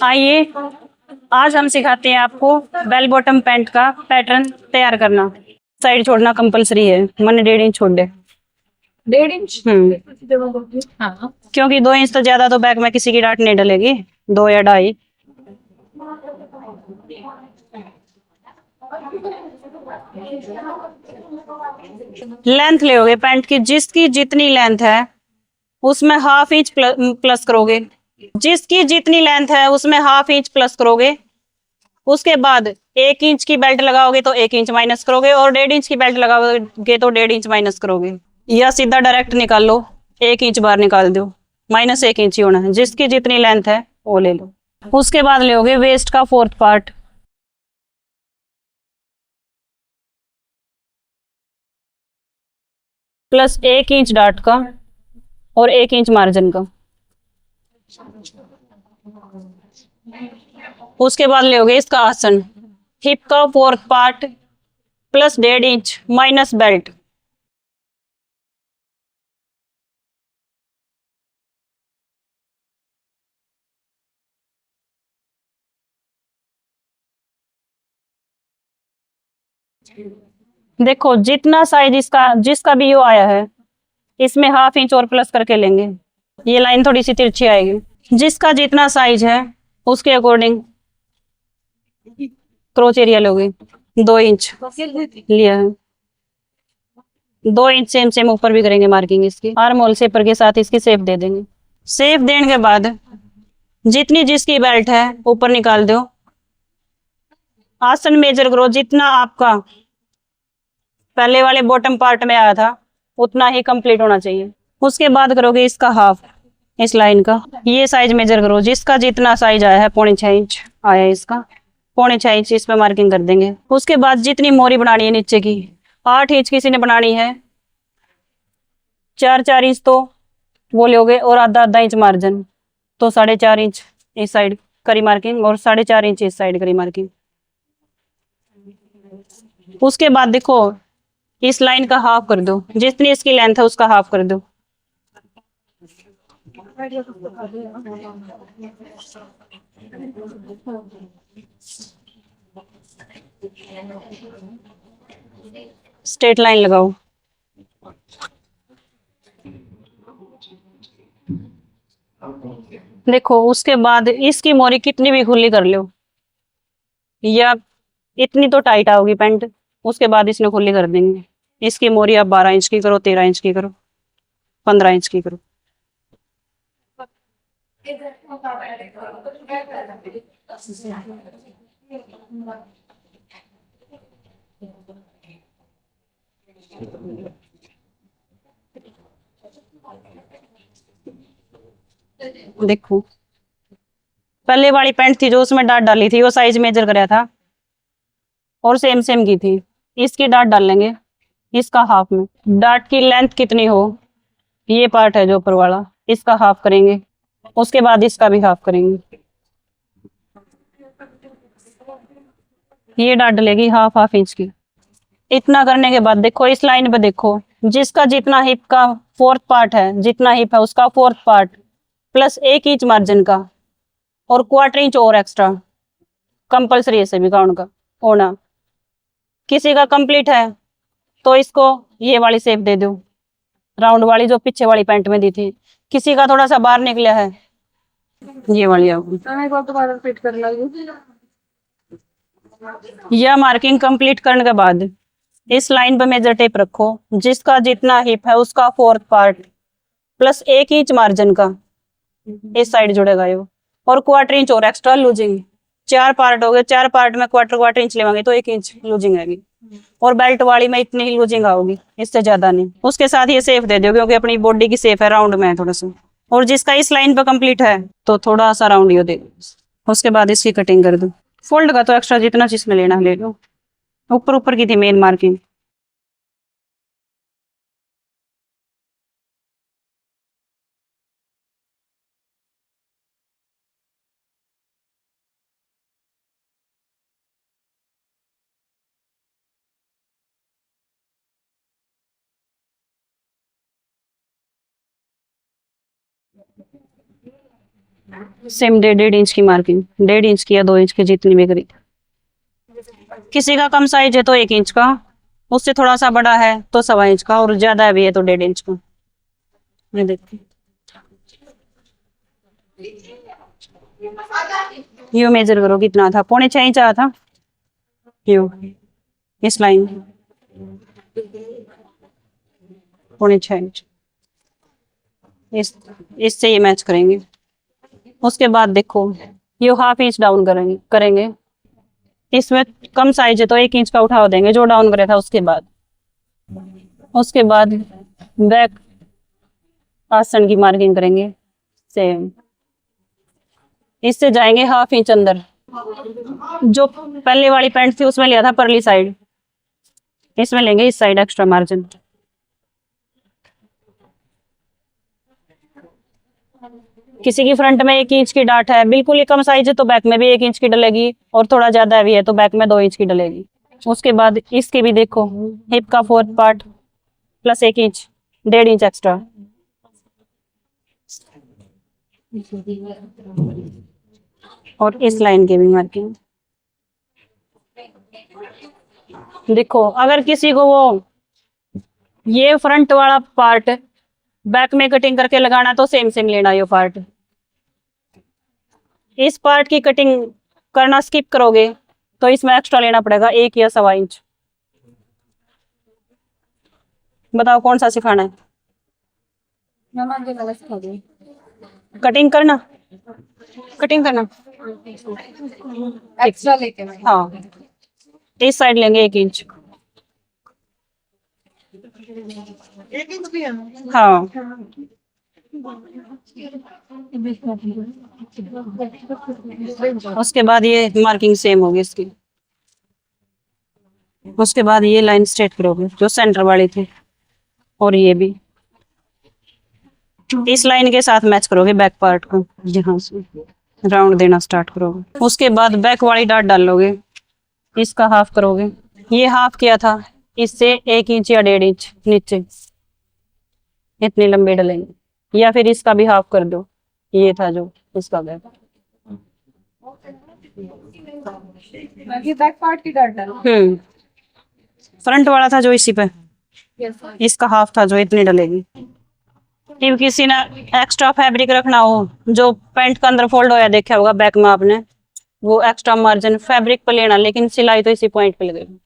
आइए, आज हम सिखाते हैं आपको बेल बॉटम पैंट का पैटर्न तैयार करना। साइड छोड़ना कंपलसरी है, मैंने 1.5 इंच छोड़ दे। 1.5 इंच। हाँ, क्योंकि 2 इंच तो ज्यादा तो बैक में किसी की डांट नहीं डलेगी। 2 या 2.5। लेंथ लोगे पैंट की, जिसकी जितनी लेंथ है उसमें हाफ इंच प्लस करोगे। जिसकी जितनी लेंथ है उसमें हाफ इंच प्लस करोगे। उसके बाद 1 इंच की बेल्ट लगाओगे तो 1 इंच माइनस करोगे, और 1.5 इंच की बेल्ट लगाओगे तो 1.5 इंच माइनस करोगे। या सीधा डायरेक्ट निकाल लो, 1 इंच बाहर निकाल दो, -1 इंच ही होना है। जिसकी जितनी लेंथ है वो ले लो। उसके बाद लोगे वेस्ट का 4th part, plus 1 inch dot का और 1 इंच मार्जिन का। उसके बाद लोगे इसका आसन, हिप का 4th part plus 1.5 inch minus belt. देखो जितना साइज इसका जिसका भी यो आया है, इसमें हाफ इंच और प्लस करके लेंगे। ये लाइन थोड़ी सी तिरछी आएगी। जिसका जितना साइज है उसके अकॉर्डिंग क्रोच एरिया लोगे। 2 इंच लिया है। 2 इंच सेम सेम ऊपर भी करेंगे मार्किंग इसकी। आर्म होल शेपर के साथ इसकी शेप दे देंगे। शेप देने के बाद जितनी जिसकी बेल्ट है ऊपर निकाल दो। आसन मेजर करो, जितना आपका पहले वाले बॉटम पार्ट में आया था उतना ही कंप्लीट होना चाहिए। उसके बाद करोगे इसका हाफ, इस लाइन का। ये साइज मेजर करो, जिसका जितना साइज आया है, 6.25 इंच आया है इसका, 6.25 इंच इस पे मार्किंग कर देंगे। उसके बाद जितनी मोरी बनानी है नीचे की, 8 इंच किसी ने बनानी है, 4-4 इंच तो वो लोगे, और आधा आधा इंच मार्जिन, तो 4.5 इंच इस साइड करी मार्किंग और 4.5 इंच इस साइड करी मार्किंग। उसके बाद देखो इस लाइन का हाफ कर दो, जितनी इसकी लेंथ है उसका हाफ कर दो। स्ट्रेट लाइन लगाओ। देखो उसके बाद इसकी मोरी कितनी भी खुली कर लो, या इतनी तो टाइट आओगी पैंट, उसके बाद इसने खुली कर देंगे। इसकी मोरी आप 12 इंच की करो, 13 इंच की करो, 15 इंच की करो। देखो पहले वाली पैंट थी जो उसमें डाट डाली थी, वो साइज मेजर कराया था और सेम सेम की थी। इसकी डाट डाल लेंगे इसका हाफ में। डाट की लेंथ कितनी हो, ये पार्ट है जो ऊपर वाला, इसका हाफ करेंगे। उसके बाद इसका भी हाफ करेंगे। ये डाट डलेगी हाफ हाफ इंच की। इतना करने के बाद देखो इस लाइन पे, देखो जिसका जितना हिप का 4th पार्ट है, जितना हिप है उसका 4th part plus 1 inch margin का और 1/4 इंच और एक्स्ट्रा कंपलसरी है सभी काउंट का होना। किसी का कंप्लीट है तो इसको ये वाली शेप दे दो, राउंड वाली जो पीछे वाली पैंट में दी थी। किसी का थोड़ा सा बाहर निकला है, ये वाली आओगी। एक बार दोबारा फिट कर लगी। यह मार्किंग कंप्लीट करने के बाद इस लाइन पे मेजर टेप रखो, जिसका जितना हिप है उसका 4th part plus 1 inch margin का इस साइड जुड़ेगा ये, और 1/4 इंच और एक्स्ट्रा लूजिंग। 4 पार्ट हो गए, 4 पार्ट में क्वार्टर क्वार्टर इंच लेवांगे तो 1 इंच लूजिंग आएगी, और बेल्ट वाली में इतनी ही लूजिंग आओगी, इससे ज्यादा नहीं। उसके साथ ये सेफ दे दो क्योंकि अपनी बॉडी की सेफ है, राउंड में है थोड़ा सा। और जिसका इस लाइन पे कंप्लीट है तो थोड़ा सा राउंड ये दे दो। उसके बाद इसकी कटिंग कर दो। फोल्ड का तो एक्स्ट्रा जितना चीज में लेना ले लो। ऊपर ऊपर की थी मेन मार्किंग। सेम 1.5 इंच की मार्किंग, 1.5 इंच की या 2 इंच की जितनी भी करी। किसी का कम साइज है तो 1 इंच का, उससे थोड़ा सा बड़ा है तो 1.25 इंच का, और ज्यादा भी है तो 1.5 इंच का। ये देखिए, यो मेजर करो कितना था, 6.25 इंच आया था यो, इस लाइन 6.25 इंच, इससे ये मैच करेंगे। उसके बाद देखो ये 1/2 इंच डाउन करेंगे। इसमें कम साइज है तो 1 इंच का उठा देंगे जो डाउन करे था। उसके बाद बैक आसन की मार्किंग करेंगे सेम, इससे जाएंगे 1/2 इंच अंदर। जो पहले वाली पैंट थी उसमें लिया था परली साइड, इसमें लेंगे इस साइड एक्स्ट्रा मार्जिन। किसी की फ्रंट में 1 इंच की डाट है, बिल्कुल ही कम साइज है तो बैक में भी 1 इंच की डलेगी, और थोड़ा ज्यादा भी है तो बैक में 2 इंच की डलेगी। उसके बाद इसकी भी देखो, हिप का 4th part plus 1 inch, 1.5 inch extra. और इस लाइन की भी मार्किंग देखो। अगर किसी को वो ये फ्रंट वाला पार्ट बैक में कटिंग करके लगाना तो सेम सेम लेना ये पार्ट। इस पार्ट की कटिंग करना स्किप करोगे तो इसमें एक्स्ट्रा लेना पड़ेगा 1 या 1.25 इंच। बताओ कौन सा सिखाना है? कटिंग करना एक्स्ट्रा लेके मैं हाँ, इस साइड लेंगे 1 इंच। 1 इंच भी है। हाँ, उसके बाद ये मार्किंग सेम होगी इसकी। उसके बाद ये लाइन स्ट्रेट करोगे जो सेंटर वाली थी, और ये भी इस लाइन के साथ मैच करोगे बैक पार्ट को, यहाँ से राउंड देना स्टार्ट करोगे। उसके बाद बैक वाली डाट डालोगे, इसका हाफ करोगे। ये हाफ किया था, इससे 1 इंच या 1.5 इंच नीचे इतनी लंबी डलेंगे, या फिर इसका भी हाफ कर दो। ये था जो इसका बैक, ये बैक पार्ट की डाटा फ्रंट वाला था जो इसी पे, यस इसका हाफ था जो इतनी डलेगी। if किसी ने एक्स्ट्रा फैब्रिक रखना हो, जो पैंट का अंदर फोल्ड होया देखा होगा बैक में आपने, वो एक्स्ट्रा मार्जिन फैब्रिक पे लेना, लेकिन सिलाई तो इसी पॉइंट पे लगेगी।